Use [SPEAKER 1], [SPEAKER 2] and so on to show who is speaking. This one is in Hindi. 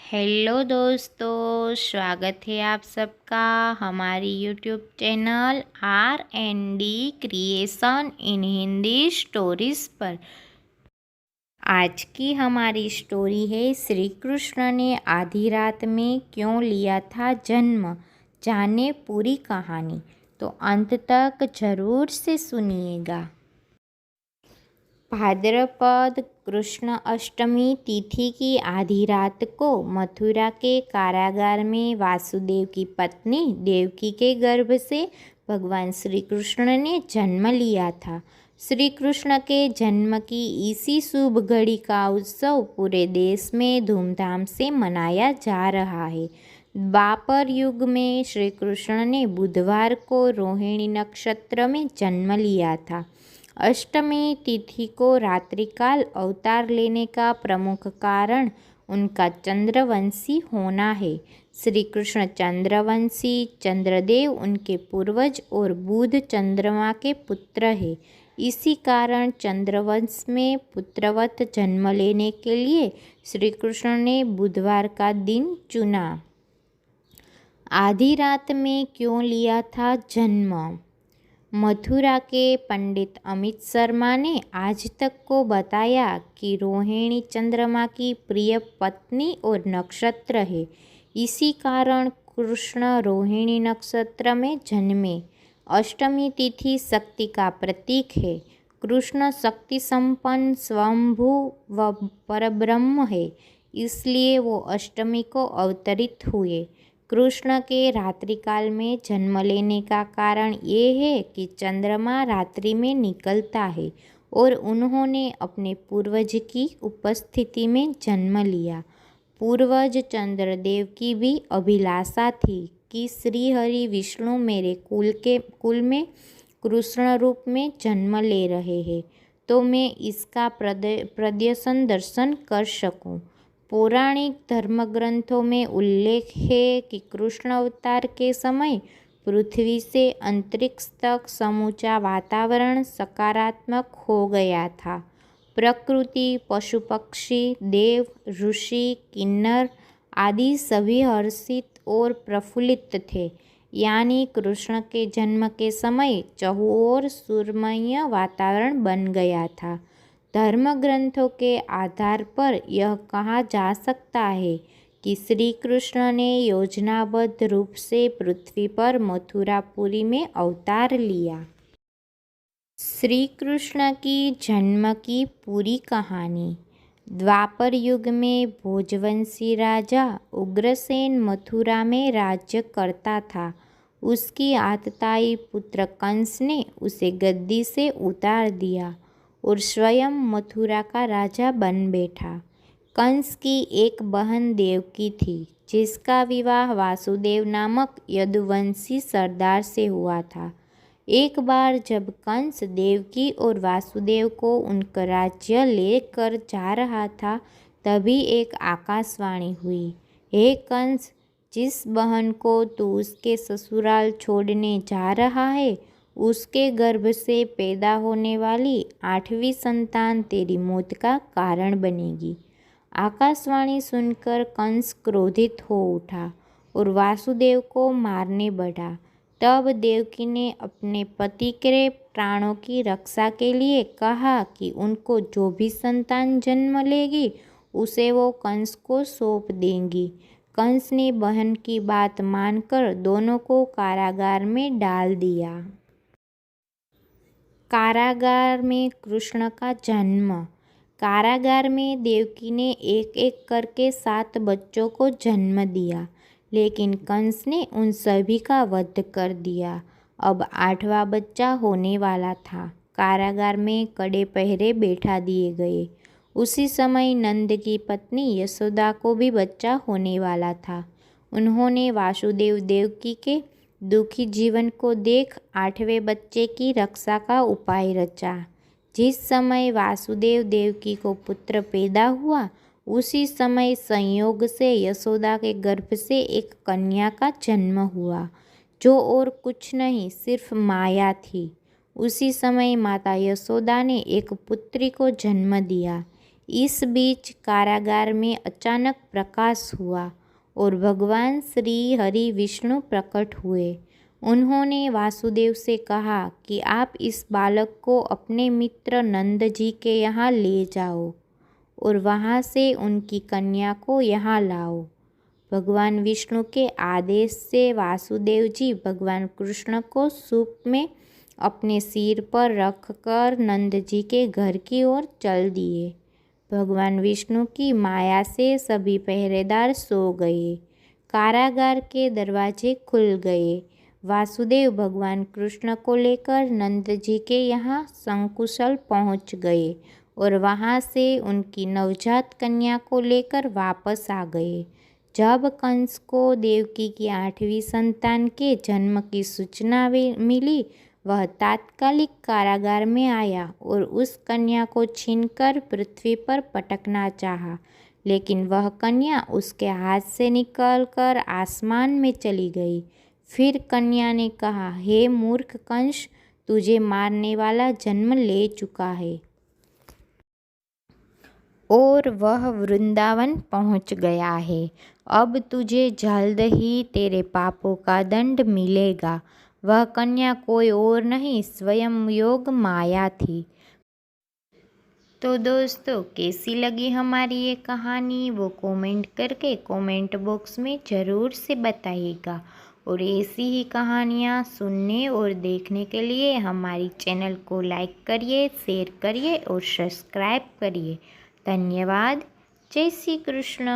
[SPEAKER 1] हेलो दोस्तों, स्वागत है आप सबका हमारी यूट्यूब चैनल R&D क्रिएशन इन हिंदी स्टोरीज़ पर। आज की हमारी स्टोरी है श्री कृष्ण ने आधी रात में क्यों लिया था जन्म। जाने पूरी कहानी तो अंत तक ज़रूर से सुनिएगा। भाद्रपद कृष्ण अष्टमी तिथि की आधी रात को मथुरा के कारागार में वासुदेव की पत्नी देवकी के गर्भ से भगवान श्री कृष्ण ने जन्म लिया था। श्री कृष्ण के जन्म की इसी शुभ घड़ी का उत्सव पूरे देश में धूमधाम से मनाया जा रहा है। द्वापर युग में श्री कृष्ण ने बुधवार को रोहिणी नक्षत्र में जन्म लिया था। अष्टमी तिथि को रात्रिकाल अवतार लेने का प्रमुख कारण उनका चंद्रवंशी होना है। श्री कृष्ण चंद्रवंशी, चंद्रदेव उनके पूर्वज और बुध चंद्रमा के पुत्र है। इसी कारण चंद्रवंश में पुत्रवत जन्म लेने के लिए श्री कृष्ण ने बुधवार का दिन चुना। आधी रात में क्यों लिया था जन्म। मथुरा के पंडित अमित शर्मा ने आज तक को बताया कि रोहिणी चंद्रमा की प्रिय पत्नी और नक्षत्र है। इसी कारण कृष्ण रोहिणी नक्षत्र में जन्मे। अष्टमी तिथि शक्ति का प्रतीक है। कृष्ण शक्ति संपन्न स्वयंभू व परब्रह्म है, इसलिए वो अष्टमी को अवतरित हुए। कृष्ण के रात्रिकाल में जन्म लेने का कारण ये है कि चंद्रमा रात्रि में निकलता है और उन्होंने अपने पूर्वज की उपस्थिति में जन्म लिया। पूर्वज चंद्रदेव की भी अभिलाषा थी कि श्री हरि विष्णु मेरे कुल में कृष्ण रूप में जन्म ले रहे हैं, तो मैं इसका प्रदर्शन दर्शन कर सकूं। पौराणिक धर्मग्रंथों में उल्लेख है कि कृष्ण अवतार के समय पृथ्वी से अंतरिक्ष तक समूचा वातावरण सकारात्मक हो गया था। प्रकृति, पशु पक्षी, देव, ऋषि, किन्नर आदि सभी हर्षित और प्रफुल्लित थे। यानी कृष्ण के जन्म के समय चहुओर सुरमय वातावरण बन गया था। धर्म ग्रंथों के आधार पर यह कहा जा सकता है कि श्री कृष्ण ने योजनाबद्ध रूप से पृथ्वी पर मथुरापुरी में अवतार लिया। श्री कृष्ण की जन्म की पूरी कहानी। द्वापर युग में भोजवंशी राजा उग्रसेन मथुरा में राज्य करता था। उसकी आतताई पुत्र कंस ने उसे गद्दी से उतार दिया और स्वयं मथुरा का राजा बन बैठा। कंस की एक बहन देवकी थी, जिसका विवाह वासुदेव नामक यदुवंशी सरदार से हुआ था। एक बार जब कंस देवकी और वासुदेव को उनका राज्य लेकर जा रहा था, तभी एक आकाशवाणी हुई, हे कंस, जिस बहन को तू उसके ससुराल छोड़ने जा रहा है, उसके गर्भ से पैदा होने वाली 8वीं संतान तेरी मौत का कारण बनेगी। आकाशवाणी सुनकर कंस क्रोधित हो उठा और वासुदेव को मारने बढ़ा। तब देवकी ने अपने पति के प्राणों की रक्षा के लिए कहा कि उनको जो भी संतान जन्म लेगी उसे वो कंस को सौंप देंगी। कंस ने बहन की बात मानकर दोनों को कारागार में डाल दिया। कारागार में कृष्ण का जन्म। कारागार में देवकी ने एक एक करके 7 बच्चों को जन्म दिया, लेकिन कंस ने उन सभी का वध कर दिया। अब 8वां बच्चा होने वाला था। कारागार में कड़े पहरे बैठा दिए गए। उसी समय नंद की पत्नी यशोदा को भी बच्चा होने वाला था। उन्होंने वासुदेव देवकी के दुखी जीवन को देख 8वें बच्चे की रक्षा का उपाय रचा। जिस समय वासुदेव देवकी को पुत्र पैदा हुआ, उसी समय संयोग से यशोदा के गर्भ से एक कन्या का जन्म हुआ, जो और कुछ नहीं सिर्फ माया थी। उसी समय माता यशोदा ने एक पुत्री को जन्म दिया। इस बीच कारागार में अचानक प्रकाश हुआ और भगवान श्री हरि विष्णु प्रकट हुए। उन्होंने वासुदेव से कहा कि आप इस बालक को अपने मित्र नंद जी के यहाँ ले जाओ और वहाँ से उनकी कन्या को यहाँ लाओ। भगवान विष्णु के आदेश से वासुदेव जी भगवान कृष्ण को सूप में अपने सिर पर रखकर नंद जी के घर की ओर चल दिए। भगवान विष्णु की माया से सभी पहरेदार सो गए। कारागार के दरवाजे खुल गए। वासुदेव भगवान कृष्ण को लेकर नंद जी के यहाँ सकुशल पहुँच गए और वहाँ से उनकी नवजात कन्या को लेकर वापस आ गए। जब कंस को देवकी की 8वीं संतान के जन्म की सूचना मिली, वह तात्कालिक कारागार में आया और उस कन्या को छीनकर पृथ्वी पर पटकना चाहा, लेकिन वह कन्या उसके हाथ से निकलकर आसमान में चली गई। फिर कन्या ने कहा, हे मूर्ख कंस, तुझे मारने वाला जन्म ले चुका है और वह वृंदावन पहुंच गया है। अब तुझे जल्द ही तेरे पापों का दंड मिलेगा। वह कन्या कोई और नहीं, स्वयं योग माया थी। तो दोस्तों, कैसी लगी हमारी ये कहानी वो कमेंट करके कमेंट बॉक्स में ज़रूर से बताइएगा। और ऐसी ही कहानियाँ सुनने और देखने के लिए हमारी चैनल को लाइक करिए, शेयर करिए और सब्सक्राइब करिए। धन्यवाद। जय श्री कृष्ण।